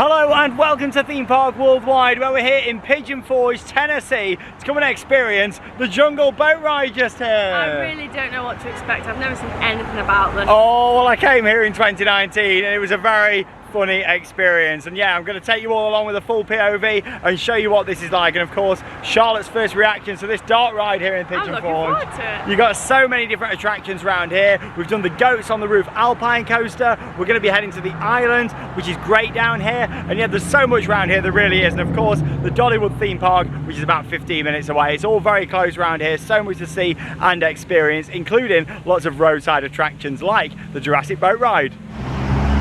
Hello and welcome to Theme Park Worldwide, where we're here in Pigeon Forge, Tennessee to come and experience the Jungle Boat Ride just here. I really don't know what to expect. I've never seen anything about this. Oh, well, I came here in 2019 and it was a very funny experience, and yeah, I'm going to take you all along with a full POV and show you what this is like, and of course Charlotte's first reactions to this dark ride here in Pigeon Forge. I'm looking forward to it. You've got so many different attractions around here. We've done the goats on the roof alpine coaster. We're going to be heading to the island, which is great down here, and yeah, there's so much around here there really is, and of course the Dollywood theme park, which is about 15 minutes away. It's all very close around here, so much to see and experience, including lots of roadside attractions like the Jurassic Boat Ride.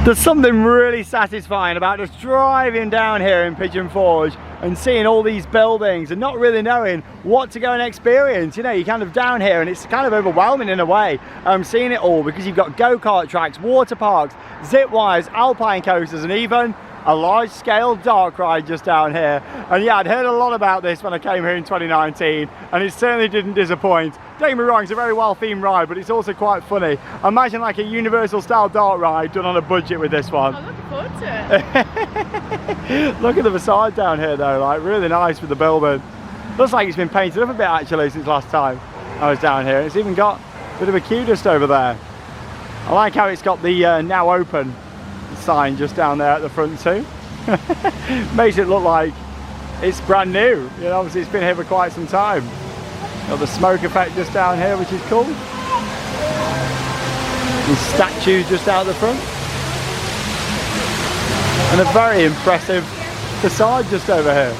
There's something really satisfying about just driving down here in Pigeon Forge and seeing all these buildings and not really knowing what to go and experience. You know, you're kind of down here and it's kind of overwhelming in a way, seeing it all, because you've got go-kart tracks, water parks, zip wires, alpine coasters, and even a large-scale dark ride just down here. And yeah, I'd heard a lot about this when I came here in 2019, and it certainly didn't disappoint. Don't get me wrong, it's a very well-themed ride, but it's also quite funny. Imagine like a Universal-style dark ride done on a budget with this one. I'm looking forward to it. Look at the facade down here though, like really nice with the building. Looks like it's been painted up a bit actually since last time I was down here. It's even got a bit of a queue just over there. I like how it's got the now open sign just down there at the front too. Makes it look like it's brand new. You know, obviously it's been here for quite some time. Got the smoke effect just down here, which is cool. These statues just out the front. And a very impressive facade just over here.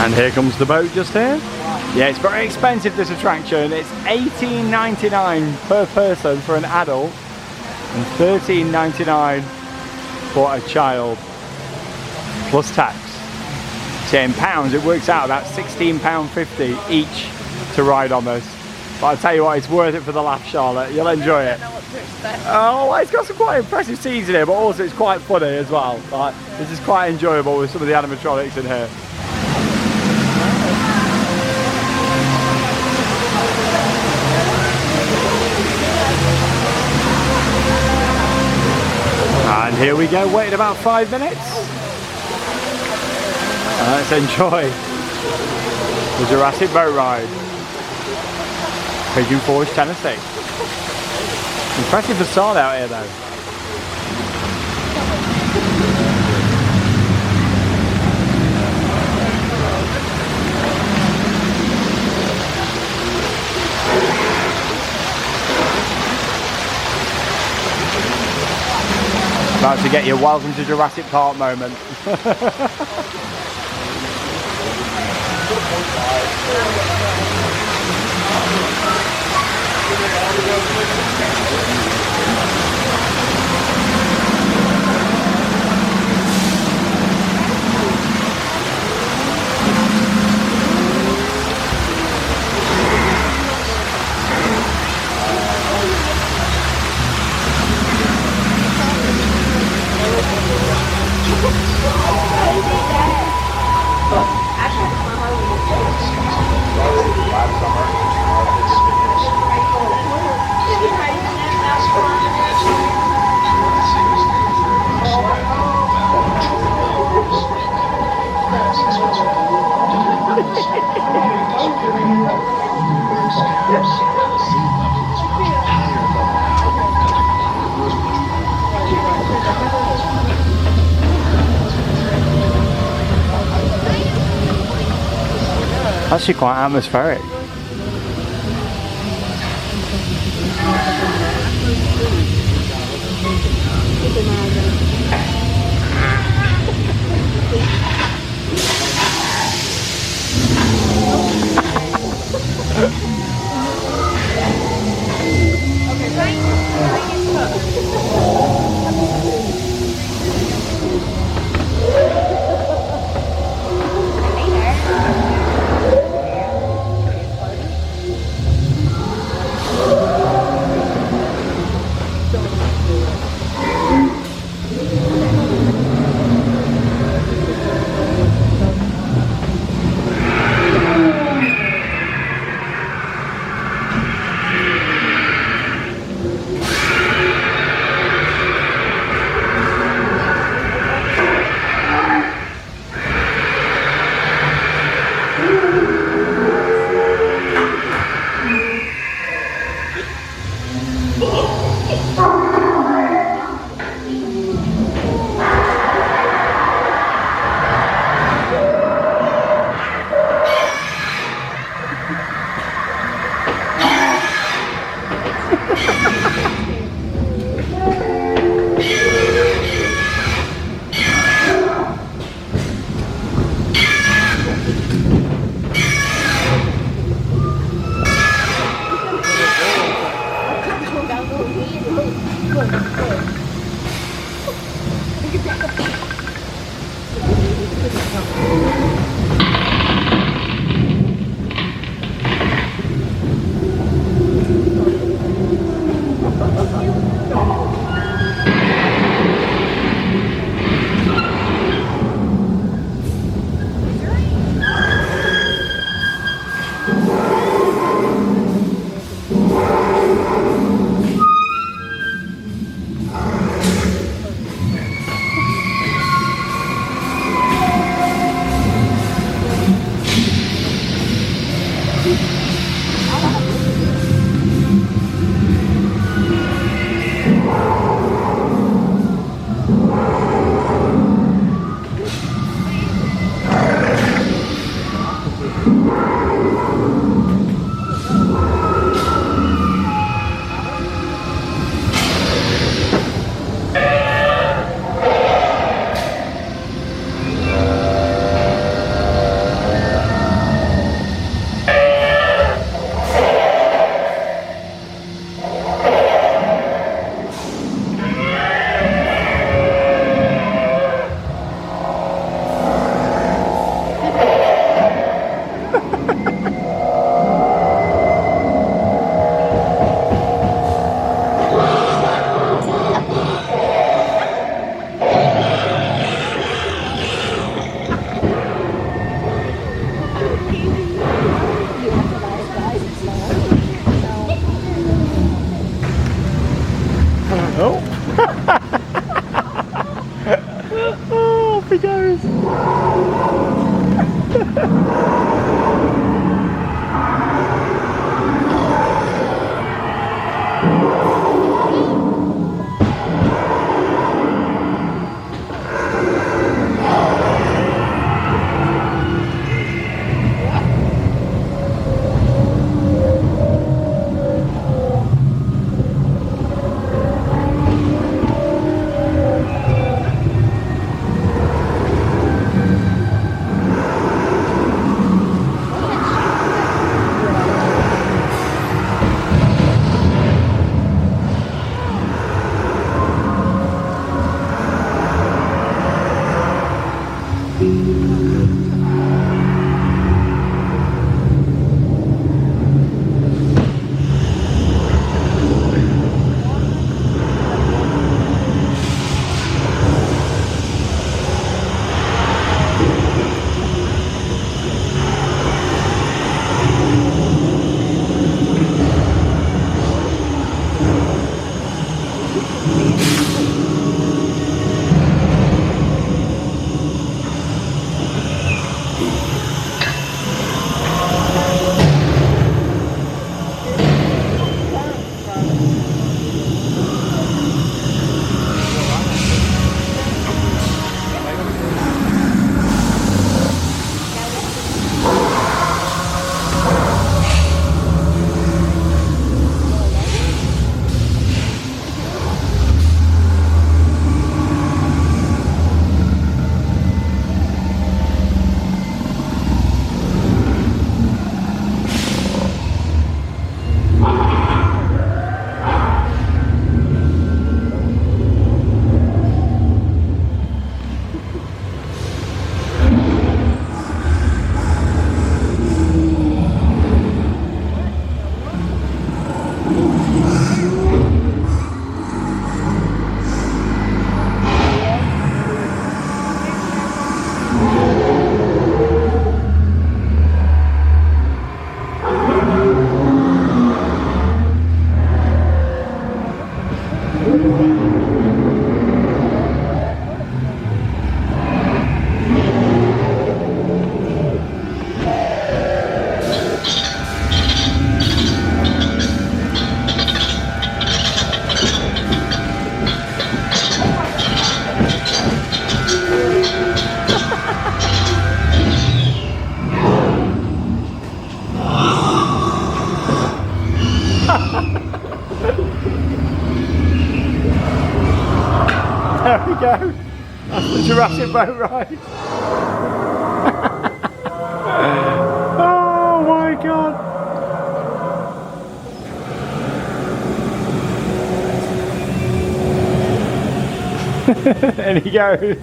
And here comes the boat just here. Yeah, it's very expensive, this attraction. It's $18.99 per person for an adult and $13.99 for a child, plus tax. £10, it works out about £16.50 each to ride on this. But I'll tell you what, it's worth it for the laugh, Charlotte. You'll enjoy it. I don't know what to expect. Oh, it's got some quite impressive scenes in here, but also it's quite funny as well. Like, this is quite enjoyable with some of the animatronics in here. And here we go, waiting about 5 minutes. Let's enjoy the Jurassic Boat Ride. Pigeon Forge, Tennessee. Impressive facade out here though. About to get your welcome to Jurassic Park moment. Actually quite atmospheric. Oh, off he goes. There we go. That's the Jurassic Boat Ride. Oh my god. And he goes.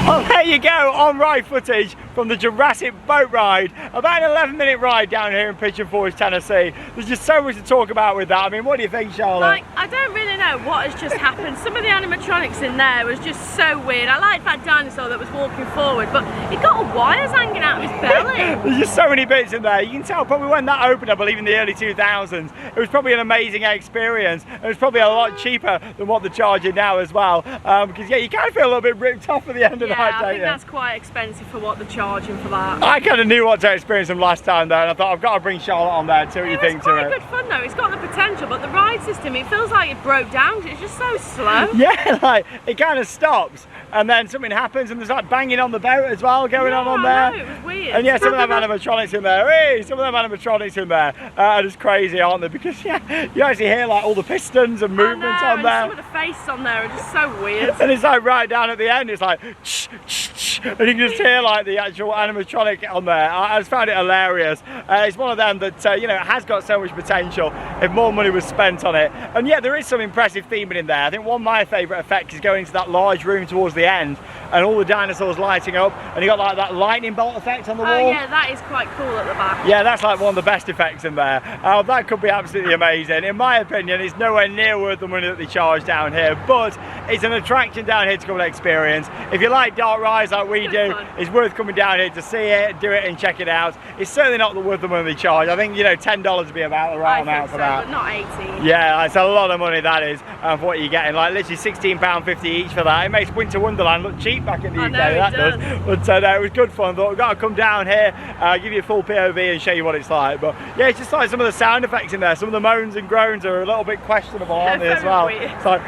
Oh, there you go, on-ride footage from the Jurassic Boat Ride. About an 11-minute ride down here in Pigeon Forge, Tennessee. There's just so much to talk about with that. I mean, what do you think, Charlotte? Like, I don't really know what has just happened. Some of the animatronics in there was just so weird. I liked that dinosaur that was walking forward, but he got wires hanging out of his belly. There's just so many bits in there. You can tell probably when that opened, I believe in the early 2000s, it was probably an amazing experience. It was probably a lot cheaper than what they're charging now as well. Because yeah, you kind of feel a little bit ripped off at the end of the night, I think that's quite expensive for what they're charging for that. I kind of knew what to experience them last time though, and I thought I've got to bring Charlotte on there and see what you think to it. It's quite good fun though. It's got the potential, but the ride system, it feels like it broke down because it's just so slow. Yeah, like it kind of stops and then something happens and there's like banging on the boat as well going on there. Know, it was weird. And yeah, some of them animatronics in there. Hey, some of them animatronics in there are just crazy, aren't they? Because yeah, you actually hear like all the pistons and movements on there. Some of the faces on there are just so weird. And it's like right down at the end, it's like shh, shh, shh, and you can just hear like the actual animatronic on there. I just found it hilarious. It's one of them that you know, has got so much potential if more money was spent on it. And yeah, there is some impressive theming in there. I think one of my favourite effects is going into that large room towards the end and all the dinosaurs lighting up, and you got like that lightning bolt effect on the wall. Oh yeah, that is quite cool at the back. Yeah, that's like one of the best effects in there. That could be absolutely amazing. In my opinion, it's nowhere near worth the money that they charge down here, but it's an attraction down here to come and experience. If you like dark rides like we do, it's worth coming down here to see it, do it and check it out. It's certainly not worth the money they charge. I think, you know, $10 would be about the right amount for that. But not 18. Yeah, it's a lot of money that is for what you're getting. Like literally £16.50 each for that. It makes Winter Wonderland look cheap back in the UK. That does. But no, it was good fun. Thought we've got to come down here, give you a full POV and show you what it's like. But yeah, it's just like some of the sound effects in there. Some of the moans and groans are a little bit questionable, aren't they, as well? It's like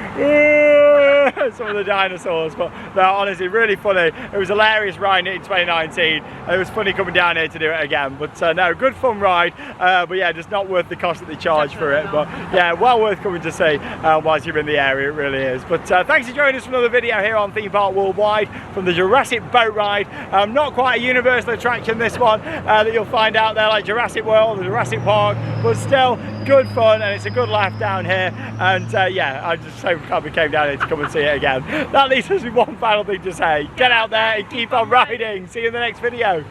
some of the dinosaurs. But no, honestly, really funny. It was hilarious riding it in 2019. And it was funny coming down here to do it again. But no, good fun ride. But yeah, just not worth the cost that they charge for it. But yeah, well worth coming to see whilst you're in the area. It really is. But thanks for joining us for another video here on Theme Park Worldwide from the Jurassic Boat Ride. Not quite a universal attraction, this one, that you'll find out there like Jurassic World or Jurassic Park, but still good fun and it's a good laugh down here. And yeah, I just so glad we came down here to come and see it again. That leaves us with one final thing to say: get out there and keep on riding. See you in the next video.